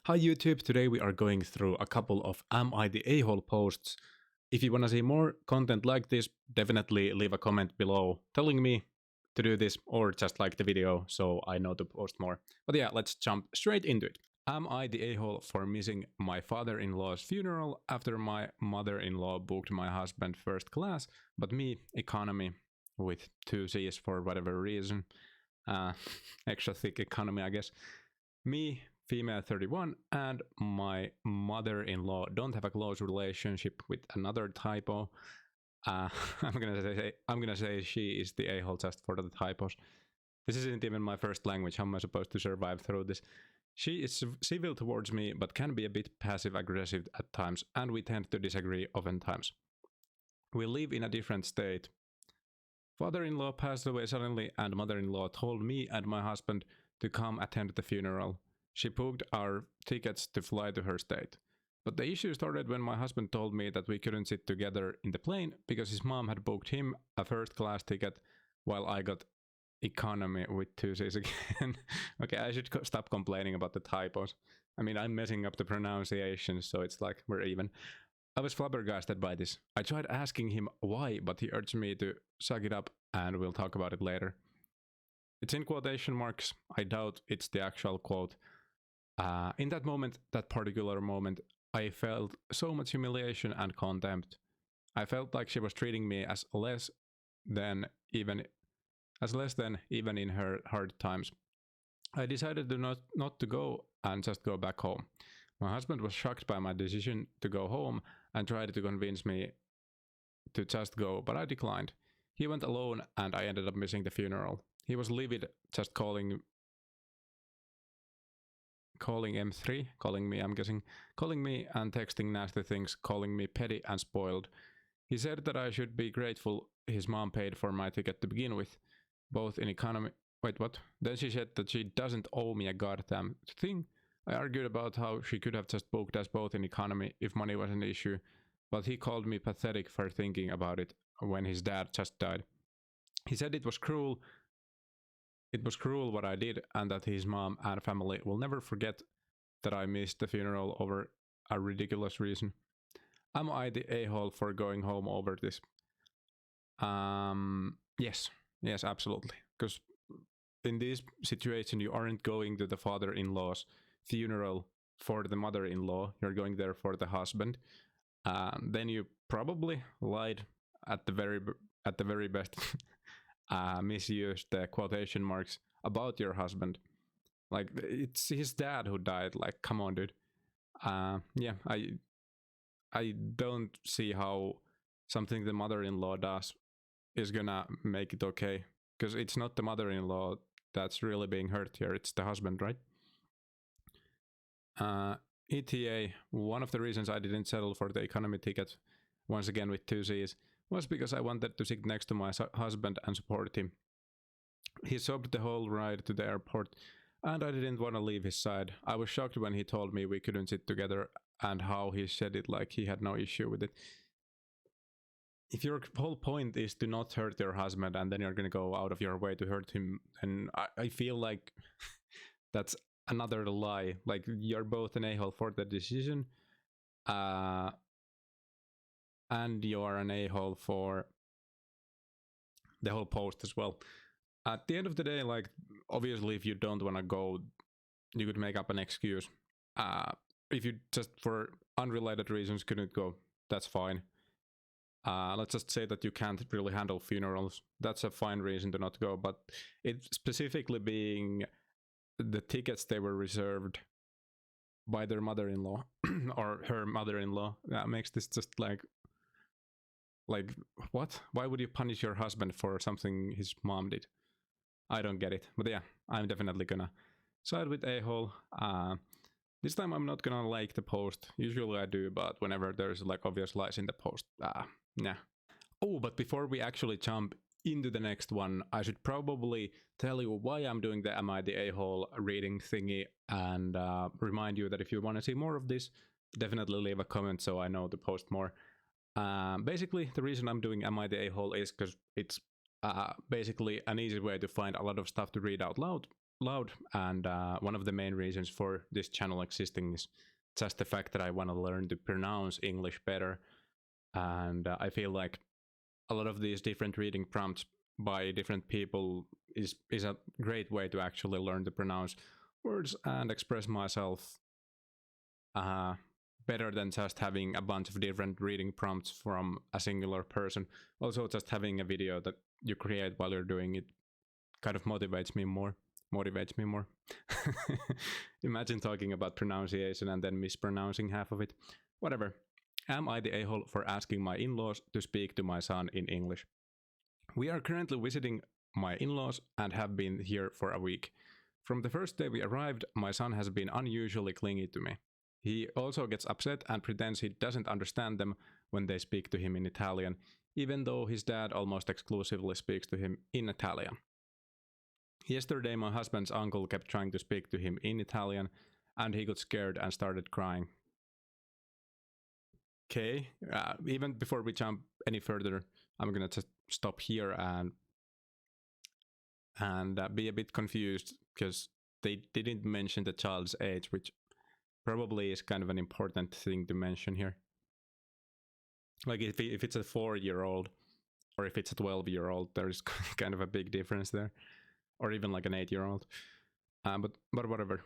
Hi YouTube, today we are going through a couple of Am I the A-hole posts. If you want to see more content like this, definitely leave a comment below telling me to do this or just like the video so I know to post more. But yeah, let's jump straight into it. Am I the a-hole for missing my father-in-law's funeral after my mother-in-law booked my husband first class, but me economy with two C's for whatever reason. Extra thick economy, I guess. Me, female 31, and my mother-in-law don't have a close relationship with another typo. I'm gonna say she is the a-hole just for the typos. This isn't even my first language. How am I supposed to survive through this? She is civil towards me, but can be a bit passive-aggressive at times, and we tend to disagree oftentimes. We live in a different state. Father-in-law passed away suddenly, and mother-in-law told me and my husband to come attend the funeral. She booked our tickets to fly to her state. But the issue started when my husband told me that we couldn't sit together in the plane because his mom had booked him a first class ticket while I got economy with two C's again. Okay, I should stop complaining about the typos. I mean, I'm messing up the pronunciation, so it's like we're even. I was flabbergasted by this. I tried asking him why, but he urged me to suck it up and we'll talk about it later. It's in quotation marks. I doubt it's the actual quote. In that moment, that particular moment, I felt so much humiliation and contempt. I felt like she was treating me as less than even in her hard times. I decided to not to go and just go back home. My husband was shocked by my decision to go home and tried to convince me to just go, but I declined. He went alone and I ended up missing the funeral. He was livid, just calling M3, calling me, I'm guessing, calling me and texting nasty things, calling me petty and spoiled. He said that I should be grateful his mom paid for my ticket to begin with, both in economy. Wait, what? Then she said that she doesn't owe me a goddamn thing. I argued about how she could have just booked us both in economy if money was an issue, but he called me pathetic for thinking about it when his dad just died. He said it was cruel what I did, and that his mom and family will never forget that I missed the funeral over a ridiculous reason. Am I the a-hole for going home over this? Yes, absolutely. Because in this situation, you aren't going to the father-in-law's funeral for the mother-in-law. You're going there for the husband. Then you probably lied at the very best. Misused the quotation marks about your husband. Like, it's his dad who died. Like, come on, dude. Yeah, I don't see how something the mother-in-law does is gonna make it okay, because it's not the mother-in-law that's really being hurt here, it's the husband, right? ETA, one of the reasons I didn't settle for the economy ticket, once again with two C's, was because I wanted to sit next to my husband and support him. He sobbed the whole ride to the airport, and I didn't want to leave his side. I was shocked when he told me we couldn't sit together and how he said it like he had no issue with it. If your whole point is to not hurt your husband and then you're gonna go out of your way to hurt him, and I feel like that's another lie. Like, you're both an a-hole for the decision, and you are an a-hole for the whole post as well. At the end of the day, like, obviously if you don't want to go, you could make up an excuse. If you just for unrelated reasons couldn't go, that's fine. Let's just say that you can't really handle funerals. That's a fine reason to not go, but it specifically being the tickets, they were reserved by their mother-in-law or her mother-in-law, that makes this just like what? Why would you punish your husband for something his mom did? I don't get it. But yeah, I'm definitely gonna side with a-hole. This time I'm not gonna like the post. Usually I do, but whenever there's like obvious lies in the post, nah. Oh, but before we actually jump into the next one, I should probably tell you why I'm doing the Am I the a-hole reading thingy, and remind you that if you want to see more of this, definitely leave a comment so I know to post more. Basically, the reason I'm doing Am I the a-hole is because it's basically an easy way to find a lot of stuff to read out loud loud, and one of the main reasons for this channel existing is just the fact that I want to learn to pronounce English better. And I feel like a lot of these different reading prompts by different people is a great way to actually learn to pronounce words and express myself uh, better than just having a bunch of different reading prompts from a singular person. Also, just having a video that you create while you're doing it kind of motivates me more. Imagine talking about pronunciation and then mispronouncing half of it. Whatever. Am I the a-hole for asking my in-laws to speak to my son in English? We are currently visiting my in-laws and have been here for a week. From the first day we arrived, my son has been unusually clingy to me. He also gets upset and pretends he doesn't understand them when they speak to him in Italian, even though his dad almost exclusively speaks to him in Italian. Yesterday, my husband's uncle kept trying to speak to him in Italian, and he got scared and started crying. Okay, even before we jump any further, I'm gonna just stop here and be a bit confused because they didn't mention the child's age, which probably is kind of an important thing to mention here. Like if it's a 4-year-old or if it's a 12-year-old, there's kind of a big difference there, or even like an 8-year-old. But whatever.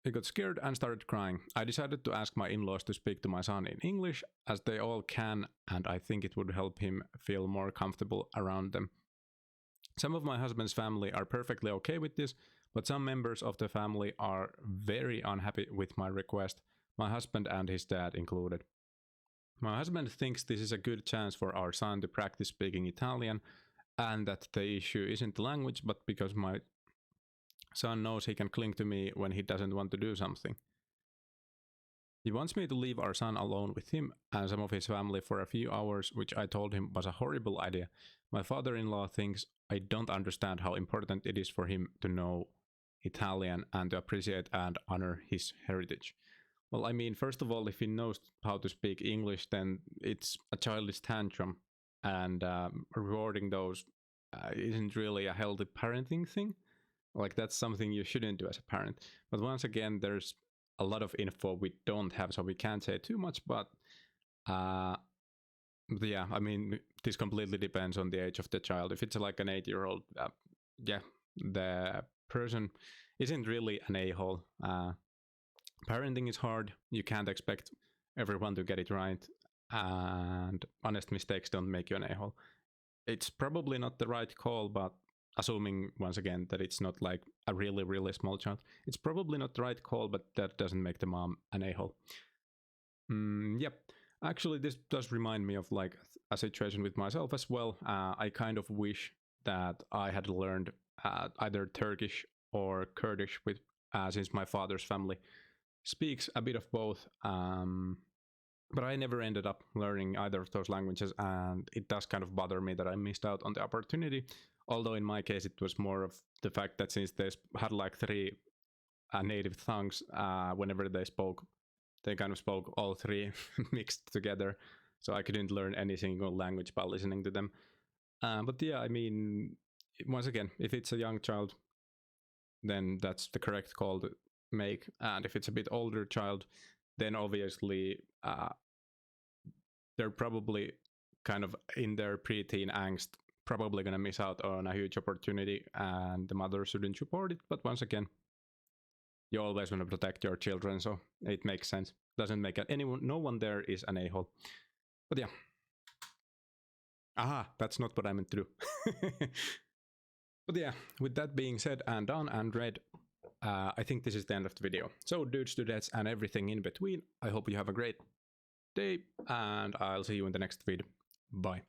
He got scared and started crying. I decided to ask my in-laws to speak to my son in English, as they all can, and I think it would help him feel more comfortable around them. Some of my husband's family are perfectly okay with this, but some members of the family are very unhappy with my request, my husband and his dad included. My husband thinks this is a good chance for our son to practice speaking Italian, and that the issue isn't the language, but because my son knows he can cling to me when he doesn't want to do something. He wants me to leave our son alone with him and some of his family for a few hours, which I told him was a horrible idea. My father-in-law thinks I don't understand how important it is for him to know Italian and to appreciate and honor his heritage. Well, I mean, first of all, if he knows how to speak English, then it's a childish tantrum, and rewarding those isn't really a healthy parenting thing. Like, that's something you shouldn't do as a parent. But once again, there's a lot of info we don't have, so we can't say too much. But yeah, I mean, this completely depends on the age of the child. If it's like an 8-year-old, yeah, the person isn't really an a-hole. Parenting is hard. You can't expect everyone to get it right, and honest mistakes don't make you an a-hole. It's probably not the right call, but assuming once again that it's not like a really small child, it's probably not the right call, but that doesn't make the mom an a-hole. Yep. Actually, this does remind me of like a situation with myself as well. I kind of wish that I had learned either Turkish or Kurdish with since my father's family speaks a bit of both. But I never ended up learning either of those languages, and it does kind of bother me that I missed out on the opportunity. Although in my case, it was more of the fact that since they had like 3 native tongues, whenever they kind of spoke all 3 mixed together. So I couldn't learn any single language by listening to them. But yeah, I mean, once again, if it's a young child, then that's the correct call to make. And if it's a bit older child, then obviously they're probably kind of in their preteen angst, probably going to miss out on a huge opportunity, and the mother shouldn't support it. But once again, you always want to protect your children, so it makes sense. Doesn't make it anyone, no one there is an a-hole. But yeah. Aha, that's not what I meant to do. But yeah, with that being said and done and read, I think this is the end of the video. So dudes, dudettes, and everything in between, I hope you have a great day, and I'll see you in the next video. Bye.